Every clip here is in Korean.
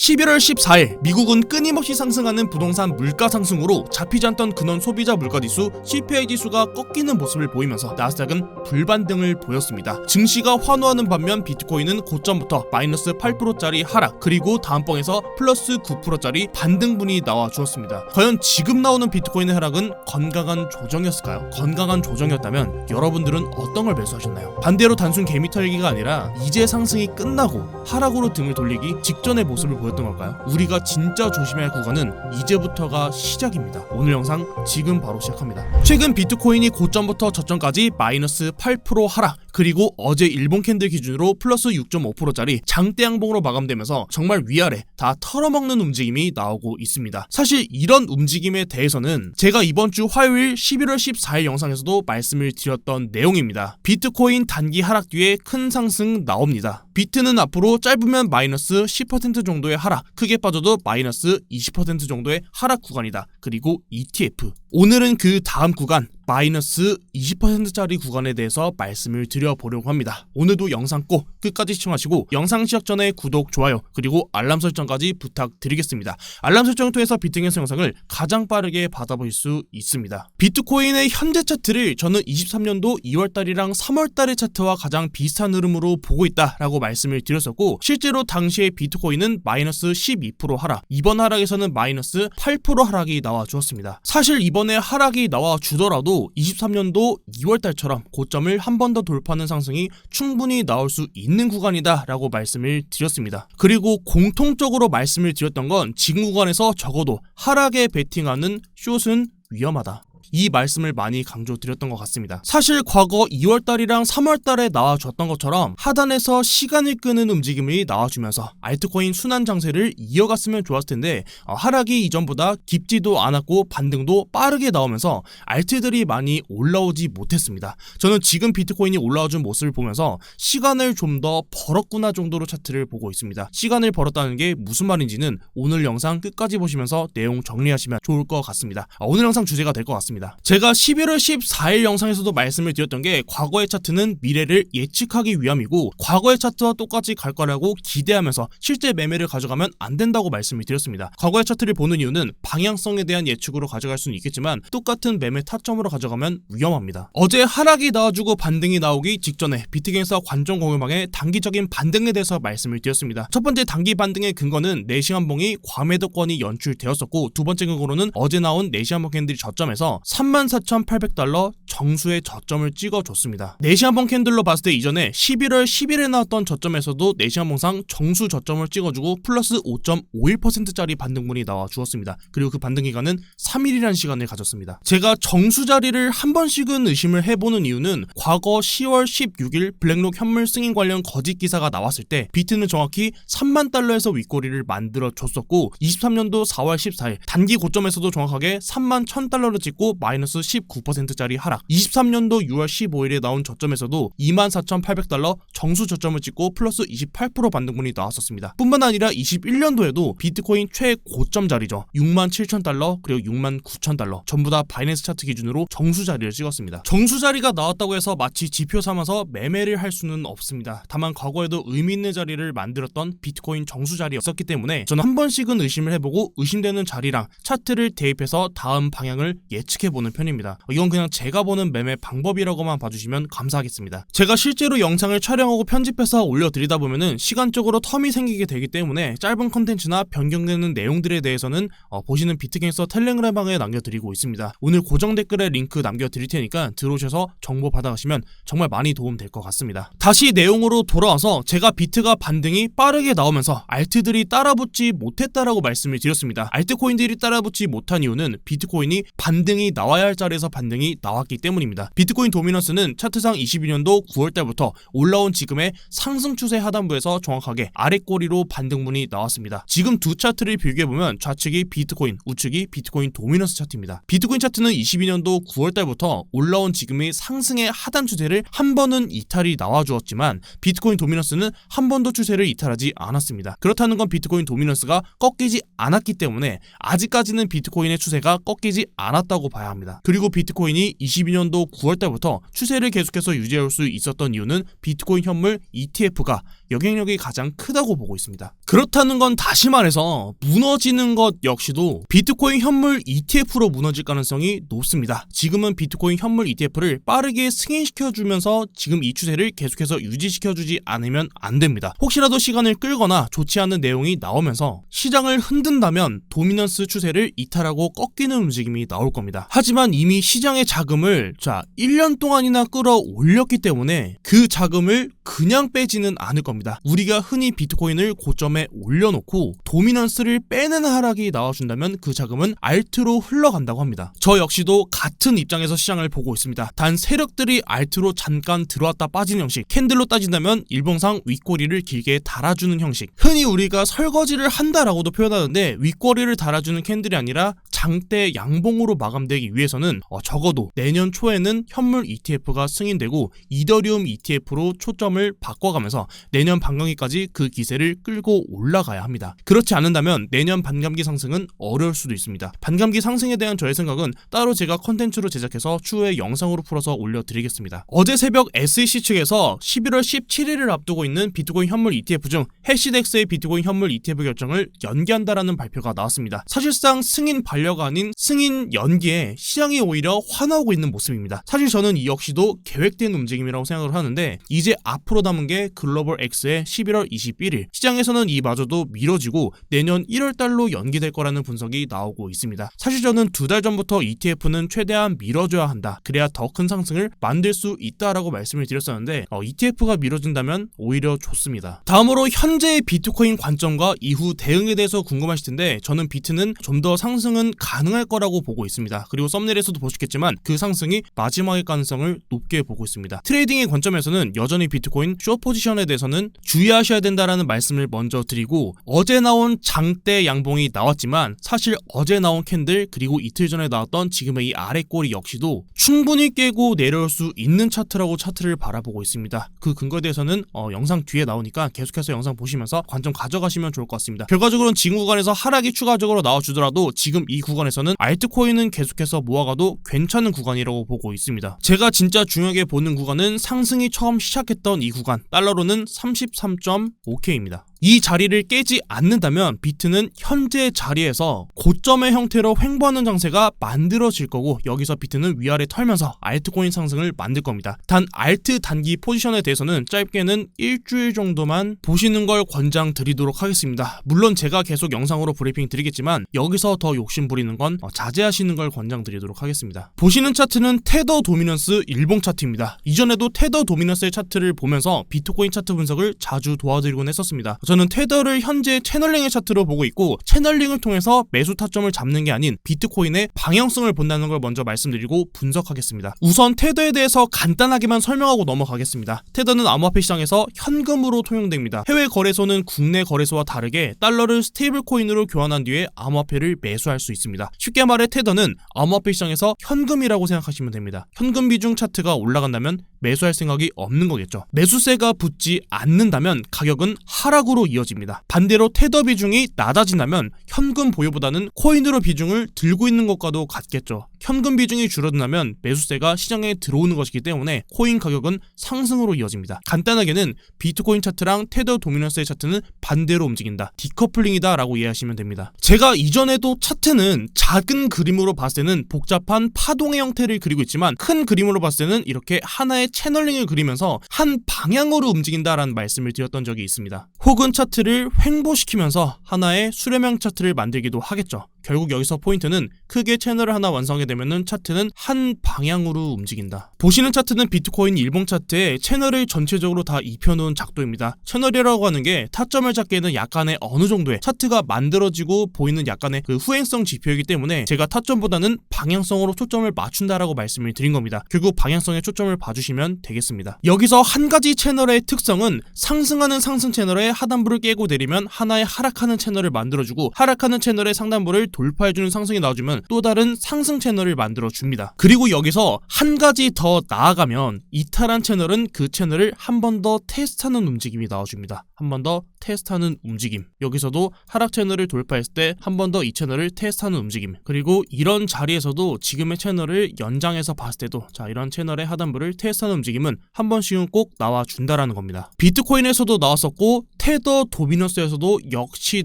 11월 14일 미국은 끊임없이 상승하는 부동산 물가 상승으로 잡히지 않던 근원 소비자 물가지수 CPI 지수가 꺾이는 모습을 보이면서 나스닥은 불반등을 보였습니다. 증시가 환호하는 반면 비트코인은 고점부터 마이너스 8%짜리 하락, 그리고 다음번에서 플러스 9%짜리 반등분이 나와 주었습니다. 과연 지금 나오는 비트코인의 하락은 건강한 조정이었을까요? 건강한 조정이었다면 여러분들은 어떤 걸 매수하셨나요? 반대로 단순 개미 털기가 아니라 이제 상승이 끝나고 하락으로 등을 돌리기 직전의 모습을 보였던 걸까요? 우리가 진짜 조심해야 할 구간은 이제부터가 시작입니다. 오늘 영상 지금 바로 시작합니다. 최근 비트코인이 고점부터 저점까지 마이너스 8% 하락, 그리고 어제 일본 캔들 기준으로 플러스 6.5%짜리 장대 양봉으로 마감되면서 정말 위아래 다 털어먹는 움직임이 나오고 있습니다. 사실 이런 움직임에 대해서는 제가 이번 주 화요일 11월 14일 영상에서도 말씀을 드렸던 내용입니다. 비트코인 단기 하락 뒤에 큰 상승 나옵니다. 비트는 앞으로 짧으면 마이너스 10% 정도의 하락, 크게 빠져도 마이너스 20% 정도의 하락 구간이다. 그리고 ETF, 오늘은 그 다음 구간 마이너스 20%짜리 구간에 대해서 말씀을 드려보려고 합니다. 오늘도 영상 꼭 끝까지 시청하시고 영상 시작 전에 구독, 좋아요, 그리고 알람 설정까지 부탁드리겠습니다. 알람 설정을 통해서 비트코인 영상을 가장 빠르게 받아보실 수 있습니다. 비트코인의 현재 차트를 저는 23년도 2월달이랑 3월달의 차트와 가장 비슷한 흐름으로 보고 있다라고 말씀을 드렸었고, 실제로 당시에 비트코인은 마이너스 12% 하락, 이번 하락에서는 마이너스 8% 하락이 나와 주었습니다. 사실 이번에 하락이 나와 주더라도 23년도 2월달처럼 고점을 한 번 더 돌파하는 상승이 충분히 나올 수 있는 구간이다 라고 말씀을 드렸습니다. 그리고 공통적으로 말씀을 드렸던 건 지금 구간에서 적어도 하락에 베팅하는 숏은 위험하다, 이 말씀을 많이 강조드렸던 것 같습니다. 사실 과거 2월달이랑 3월달에 나와줬던 것처럼 하단에서 시간을 끄는 움직임이 나와주면서 알트코인 순환 장세를 이어갔으면 좋았을 텐데 하락이 이전보다 깊지도 않았고 반등도 빠르게 나오면서 알트들이 많이 올라오지 못했습니다. 저는 지금 비트코인이 올라와준 모습을 보면서 시간을 좀 더 벌었구나 정도로 차트를 보고 있습니다. 시간을 벌었다는 게 무슨 말인지는 오늘 영상 끝까지 보시면서 내용 정리하시면 좋을 것 같습니다. 오늘 영상 주제가 될 것 같습니다. 제가 11월 14일 영상에서도 말씀을 드렸던 게 과거의 차트는 미래를 예측하기 위함이고 과거의 차트와 똑같이 갈 거라고 기대하면서 실제 매매를 가져가면 안 된다고 말씀을 드렸습니다. 과거의 차트를 보는 이유는 방향성에 대한 예측으로 가져갈 수는 있겠지만 똑같은 매매 타점으로 가져가면 위험합니다. 어제 하락이 나와주고 반등이 나오기 직전에 비트게인사 관전 공유망의 단기적인 반등에 대해서 말씀을 드렸습니다. 첫 번째 단기 반등의 근거는 내시간봉이 과매도권이 연출되었었고, 두 번째 근거로는 어제 나온 내시간봉 캔들이 저점에서 34,800달러 정수의 저점을 찍어줬습니다. 내시간봉 캔들로 봤을 때 이전에 11월 10일에 나왔던 저점에서도 내시간봉상 정수 저점을 찍어주고 플러스 5.51%짜리 반등분이 나와 주었습니다. 그리고 그 반등 기간은 3일이라는 시간을 가졌습니다. 제가 정수 자리를 한 번씩은 의심을 해보는 이유는 과거 10월 16일 블랙록 현물 승인 관련 거짓 기사가 나왔을 때 비트는 정확히 3만 달러에서 윗꼬리를 만들어 줬었고, 23년도 4월 14일 단기 고점에서도 정확하게 3만 1,000달러를 찍고 마이너스 19%짜리 하락, 23년도 6월 15일에 나온 저점에서도 24,800달러 정수 저점을 찍고 플러스 28% 반등분이 나왔었습니다. 뿐만 아니라 21년도에도 비트코인 최고점 자리죠, 67,000달러 그리고 69,000달러 전부 다 바이낸스 차트 기준으로 정수 자리를 찍었습니다. 정수 자리가 나왔다고 해서 마치 지표 삼아서 매매를 할 수는 없습니다. 다만 과거에도 의미 있는 자리를 만들었던 비트코인 정수 자리였었기 때문에 저는 한 번씩은 의심을 해보고 의심되는 자리랑 차트를 대입해서 다음 방향을 예측해보는 편입니다. 이건 그냥 제가 보는 매매 방법이라고만 봐주시면 감사하겠습니다. 제가 실제로 영상을 촬영하고 편집해서 올려드리다 보면은 시간적으로 텀이 생기게 되기 때문에 짧은 컨텐츠나 변경되는 내용들에 대해서는 보시는 비트게인서 텔레그램방에 남겨드리고 있습니다. 오늘 고정 댓글에 링크 남겨드릴 테니까 들어오셔서 정보 받아가시면 정말 많이 도움 될 것 같습니다. 다시 내용으로 돌아와서 제가 비트가 반등이 빠르게 나오면서 알트들이 따라붙지 못했다라고 말씀을 드렸습니다. 알트코인들이 따라붙지 못한 이유는 비트코인이 반등이 나와야 할 자리에서 반등이 나왔기 때문입니다. 비트코인 도미넌스는 차트상 22년도 9월달부터 올라온 지금의 상승 추세 하단부에서 정확하게 아랫꼬리로 반등분이 나왔습니다. 지금 두 차트를 비교해보면 좌측이 비트코인, 우측이 비트코인 도미넌스 차트입니다. 비트코인 차트는 22년도 9월달부터 올라온 지금의 상승의 하단 추세를 한 번은 이탈이 나와주었지만 비트코인 도미넌스는 한 번도 추세를 이탈하지 않았습니다. 그렇다는 건 비트코인 도미넌스가 꺾이지 않았기 때문에 아직까지는 비트코인의 추세가 꺾이지 않았다고 봐야 합니다. 그리고 비트코인이 22년도 9월달부터 추세를 계속해서 유지할 수 있었던 이유는 비트코인 현물 ETF가 영향력이 가장 크다고 보고 있습니다. 그렇다는 건 다시 말해서 무너지는 것 역시도 비트코인 현물 ETF로 무너질 가능성이 높습니다. 지금은 비트코인 현물 ETF를 빠르게 승인시켜주면서 지금 이 추세를 계속해서 유지시켜주지 않으면 안 됩니다. 혹시라도 시간을 끌거나 좋지 않은 내용이 나오면서 시장을 흔든다면 도미넌스 추세를 이탈하고 꺾이는 움직임이 나올 겁니다. 하지만 이미 시장의 자금을 1년 동안이나 끌어올렸기 때문에 그 자금을 그냥 빼지는 않을 겁니다. 우리가 흔히 비트코인을 고점에 올려놓고 도미넌스를 빼는 하락이 나와준다면 그 자금은 알트로 흘러간다고 합니다. 저 역시도 같은 입장에서 시장을 보고 있습니다. 단 세력들이 알트로 잠깐 들어왔다 빠지는 형식, 캔들로 따진다면 일봉상 윗꼬리를 길게 달아주는 형식, 흔히 우리가 설거지를 한다라고도 표현하는데 윗꼬리를 달아주는 캔들이 아니라 장대 양봉으로 마감되기 위해서는 적어도 내년 초에는 현물 ETF가 승인되고 이더리움 ETF로 초점을 바꿔가면서 내년 반감기까지 그 기세를 끌고 올라가야 합니다. 그렇지 않는다면 내년 반감기 상승은 어려울 수도 있습니다. 반감기 상승에 대한 저의 생각은 따로 제가 컨텐츠로 제작해서 추후에 영상으로 풀어서 올려드리겠습니다. 어제 새벽 SEC 측에서 11월 17일을 앞두고 있는 비트코인 현물 ETF 중 해시덱스의 비트코인 현물 ETF 결정을 연기한다라는 발표가 나왔습니다. 사실상 승인 반려가 아닌 승인 연기에 시장이 오히려 화나고 있는 모습입니다. 사실 저는 이 역시도 계획된 움직임이라고 생각을 하는데 이제 앞으로 남은 게 글로벌 X의 11월 21일, 시장에서는 이마저도 미뤄지고 내년 1월달로 연기될 거라는 분석이 나오고 있습니다. 사실 저는 2달 전부터 ETF는 최대한 미뤄줘야 한다, 그래야 더 큰 상승을 만들 수 있다라고 말씀을 드렸었는데 ETF가 미뤄진다면 오히려 좋습니다. 다음으로 현재의 비트코인 관점과 이후 대응에 대해서 궁금하실 텐데 저는 비트는 좀 더 상승은 가능할 거라고 보고 있습니다. 그리고 썸네일에서도 보시겠지만 그 상승이 마지막일 가능성을 높게 보고 있습니다. 트레이딩의 관점에서는 여전히 비트코인 숏 포지션에 대해서는 주의하셔야 된다라는 말씀을 먼저 드리고, 어제 나온 장대 양봉이 나왔지만 사실 어제 나온 캔들 그리고 이틀 전에 나왔던 지금의 이 아래 꼬리 역시도 충분히 깨고 내려올 수 있는 차트라고 차트를 바라보고 있습니다. 그 근거에 대해서는 영상 뒤에 나오니까 계속해서 영상 보시면서 관점 가져가시면 좋을 것 같습니다. 결과적으로는 지금 구간에서 하락이 추가적으로 나와주더라도 지금 이 구간에서는 알트코인은 계속해서 모아가도 괜찮은 구간이라고 보고 있습니다. 제가 진짜 중요하게 보는 구간은 상승이 처음 시작했던 이 구간, 달러로는 33.5K입니다. 이 자리를 깨지 않는다면 비트는 현재 자리에서 고점의 형태로 횡보하는 장세가 만들어질 거고, 여기서 비트는 위아래 털면서 알트코인 상승을 만들 겁니다. 단 알트 단기 포지션에 대해서는 짧게는 일주일 정도만 보시는 걸 권장드리도록 하겠습니다. 물론 제가 계속 영상으로 브리핑 드리겠지만 여기서 더 욕심 부리는 건 자제하시는 걸 권장드리도록 하겠습니다. 보시는 차트는 테더 도미넌스 일봉 차트입니다. 이전에도 테더 도미넌스의 차트를 보면서 비트코인 차트 분석을 자주 도와드리곤 했었습니다. 저는 테더를 현재 채널링의 차트로 보고 있고, 채널링을 통해서 매수 타점을 잡는 게 아닌 비트코인의 방향성을 본다는 걸 먼저 말씀드리고 분석하겠습니다. 우선 테더에 대해서 간단하게만 설명하고 넘어가겠습니다. 테더는 암호화폐 시장에서 현금으로 통용됩니다. 해외 거래소는 국내 거래소와 다르게 달러를 스테이블 코인으로 교환한 뒤에 암호화폐를 매수할 수 있습니다. 쉽게 말해 테더는 암호화폐 시장에서 현금이라고 생각하시면 됩니다. 현금 비중 차트가 올라간다면 매수할 생각이 없는 거겠죠. 매수세가 붙지 않는다면 가격은 하락으로 이어집니다. 반대로 테더 비중이 낮아진다면 현금 보유보다는 코인으로 비중을 들고 있는 것과도 같겠죠. 현금 비중이 줄어든다면 매수세가 시장에 들어오는 것이기 때문에 코인 가격은 상승으로 이어집니다. 간단하게는 비트코인 차트랑 테더 도미넌스의 차트는 반대로 움직인다, 디커플링이다 라고 이해하시면 됩니다. 제가 이전에도 차트는 작은 그림으로 봤을 때는 복잡한 파동의 형태를 그리고 있지만 큰 그림으로 봤을 때는 이렇게 하나의 채널링을 그리면서 한 방향으로 움직인다라는 말씀을 드렸던 적이 있습니다. 혹은 차트를 횡보시키면서 하나의 수렴형 차트를 만들기도 하겠죠. 결국 여기서 포인트는 크게 채널을 하나 완성하게 되면은 차트는 한 방향으로 움직인다. 보시는 차트는 비트코인 일봉 차트에 채널을 전체적으로 다 입혀놓은 작도입니다. 채널이라고 하는 게 타점을 잡기에는 약간의 어느 정도의 차트가 만들어지고 보이는 약간의 그 후행성 지표이기 때문에 제가 타점보다는 방향성으로 초점을 맞춘다라고 말씀을 드린 겁니다. 결국 방향성에 초점을 봐주시면 되겠습니다. 여기서 한 가지 채널의 특성은 상승하는 상승 채널의 하단부를 깨고 내리면 하나의 하락하는 채널을 만들어주고, 하락하는 채널의 상단부를 돌파해주는 상승이 나와주면 또 다른 상승 채널을 만들어줍니다. 그리고 여기서 한 가지 더 나아가면 이탈한 채널은 그 채널을 한 번 더 테스트하는 움직임이 나와줍니다. 한 번 더 테스트하는 움직임. 여기서도 하락 채널을 돌파했을 때 한 번 더 이 채널을 테스트하는 움직임. 그리고 이런 자리에서도 지금의 채널을 연장해서 봤을 때도 이런 채널의 하단부를 테스트하는 움직임은 한 번씩은 꼭 나와준다라는 겁니다. 비트코인에서도 나왔었고 테더 도미너스에서도 역시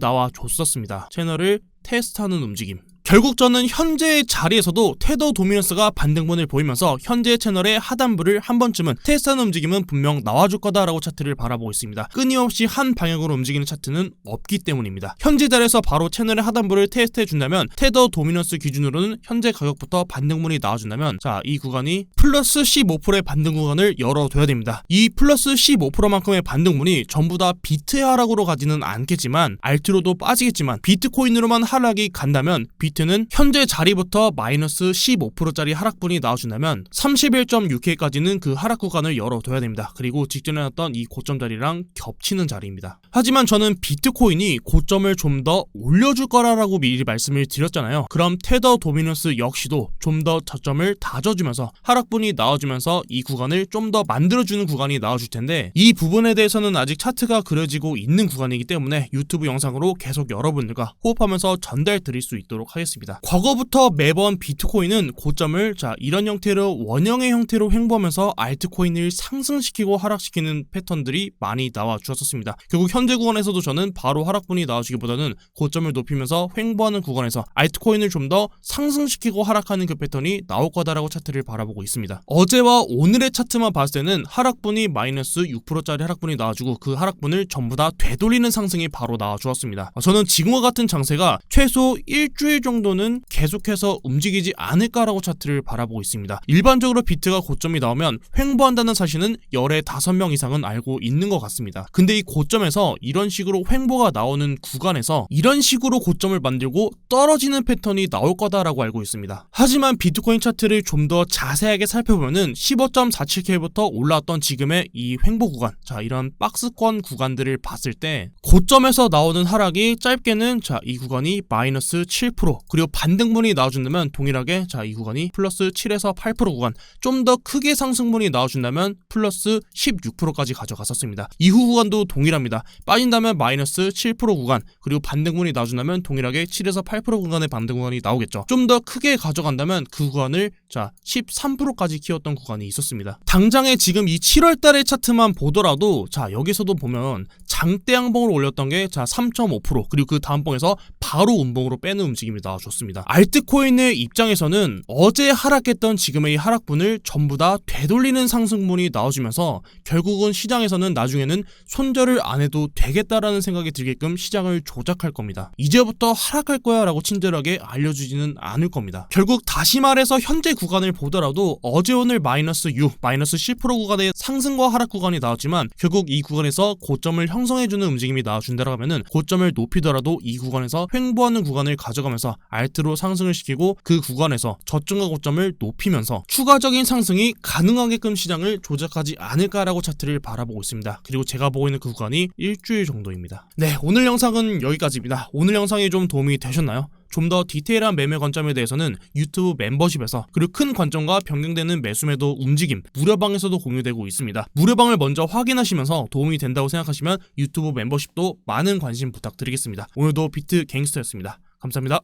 나와줬었습니다. 채널을 테스트하는 움직임. 결국 저는 현재의 자리에서도 테더 도미너스가 반등분을 보이면서 현재 채널의 하단부를 한 번쯤은 테스트하는 움직임은 분명 나와줄 거다라고 차트를 바라보고 있습니다. 끊임없이 한 방향으로 움직이는 차트는 없기 때문입니다. 현재 자리에서 바로 채널의 하단부를 테스트해준다면 테더 도미너스 기준으로는 현재 가격부터 반등분이 나와준다면 이 구간이 플러스 15%의 반등 구간을 열어둬야 됩니다. 이 플러스 15%만큼의 반등분이 전부 다 비트의 하락으로 가지는 않겠지만 알트로도 빠지겠지만 비트코인으로만 하락이 간다면 비트는 현재 자리부터 마이너스 15%짜리 하락분이 나와준다면 31.6K까지는 그 하락 구간을 열어둬야 됩니다. 그리고 직전에 났던 이 고점 자리랑 겹치는 자리입니다. 하지만 저는 비트코인이 고점을 좀 더 올려줄 거라고 미리 말씀을 드렸잖아요. 그럼 테더 도미너스 역시도 좀 더 저점을 다져주면서 하락분이 나와주면서 이 구간을 좀 더 만들어주는 구간이 나와줄 텐데 이 부분에 대해서는 아직 차트가 그려지고 있는 구간이기 때문에 유튜브 영상으로 계속 여러분들과 호흡하면서 전달 드릴 수 있도록 하겠습니다. 과거부터 매번 비트코인은 고점을 이런 형태로 원형의 형태로 횡보하면서 알트코인을 상승시키고 하락시키는 패턴들이 많이 나와 주었었습니다. 결국 현재 구간에서도 저는 바로 하락분이 나와주기보다는 고점을 높이면서 횡보하는 구간에서 알트코인을 좀 더 상승시키고 하락하는 그 패턴이 나올 거다라고 차트를 바라보고 있습니다. 어제와 오늘의 차트만 봤을 때는 하락분이 마이너스 6%짜리 하락분이 나와주고 그 하락분을 전부 다 되돌리는 상승이 바로 나와 주었습니다. 저는 지금과 같은 장세가 최소 일주일 정도는 계속해서 움직이지 않을까라고 차트를 바라보고 있습니다. 일반적으로 비트가 고점이 나오면 횡보한다는 사실은 열의 5명 이상은 알고 있는 것 같습니다. 근데 이 고점에서 이런 식으로 횡보가 나오는 구간에서 이런 식으로 고점을 만들고 떨어지는 패턴이 나올 거다라고 알고 있습니다. 하지만 비트코인 차트를 좀 더 자세하게 살펴보면은 15.47K부터 올라왔던 지금의 이 횡보 구간, 이런 박스권 구간들을 봤을 때 고점에서 나오는 하락이 짧게는 이 구간이 마이너스 7% 그리고 반등분이 나와준다면 동일하게 이 구간이 플러스 7에서 8% 구간, 좀 더 크게 상승분이 나와준다면 플러스 16%까지 가져갔었습니다. 이후 구간도 동일합니다. 빠진다면 마이너스 7% 구간, 그리고 반등분이 나와준다면 동일하게 7에서 8% 구간의 반등 구간이 나오겠죠. 좀 더 크게 가져간다면 그 구간을 13%까지 키웠던 구간이 있었습니다. 당장에 지금 이 7월달의 차트만 보더라도 여기서도 보면 장대 양봉을 올렸던 게 3.5% 그리고 그 다음 봉에서 바로 운봉으로 빼는 움직임이 나와줬습니다. 알트코인의 입장에서는 어제 하락했던 지금의 이 하락분을 전부 다 되돌리는 상승분이 나와주면서 결국은 시장에서는 나중에는 손절을 안 해도 되겠다라는 생각이 들게끔 시장을 조작할 겁니다. 이제부터 하락할 거야 라고 친절하게 알려주지는 않을 겁니다. 결국 다시 말해서 현재 구간을 보더라도 어제 오늘 마이너스 6, 마이너스 10% 구간의 상승과 하락 구간이 나왔지만 결국 이 구간에서 고점을 형성해주는 움직임이 나와준다고 하면은 고점을 높이더라도 이 구간에서 횡보하는 구간을 가져가면서 알트로 상승을 시키고 그 구간에서 저점과 고점을 높이면서 추가적인 상승이 가능하게끔 시장을 조작하지 않을까라고 차트를 바라보고 있습니다. 그리고 제가 보고 있는 그 구간이 일주일 정도입니다. 네, 오늘 영상은 여기까지입니다. 오늘 영상이 좀 도움이 되셨나요? 좀 더 디테일한 매매 관점에 대해서는 유튜브 멤버십에서 그리고 큰 관점과 변경되는 매수매도 움직임 무료방에서도 공유되고 있습니다. 무료방을 먼저 확인하시면서 도움이 된다고 생각하시면 유튜브 멤버십도 많은 관심 부탁드리겠습니다. 오늘도 비트 갱스터였습니다. 감사합니다.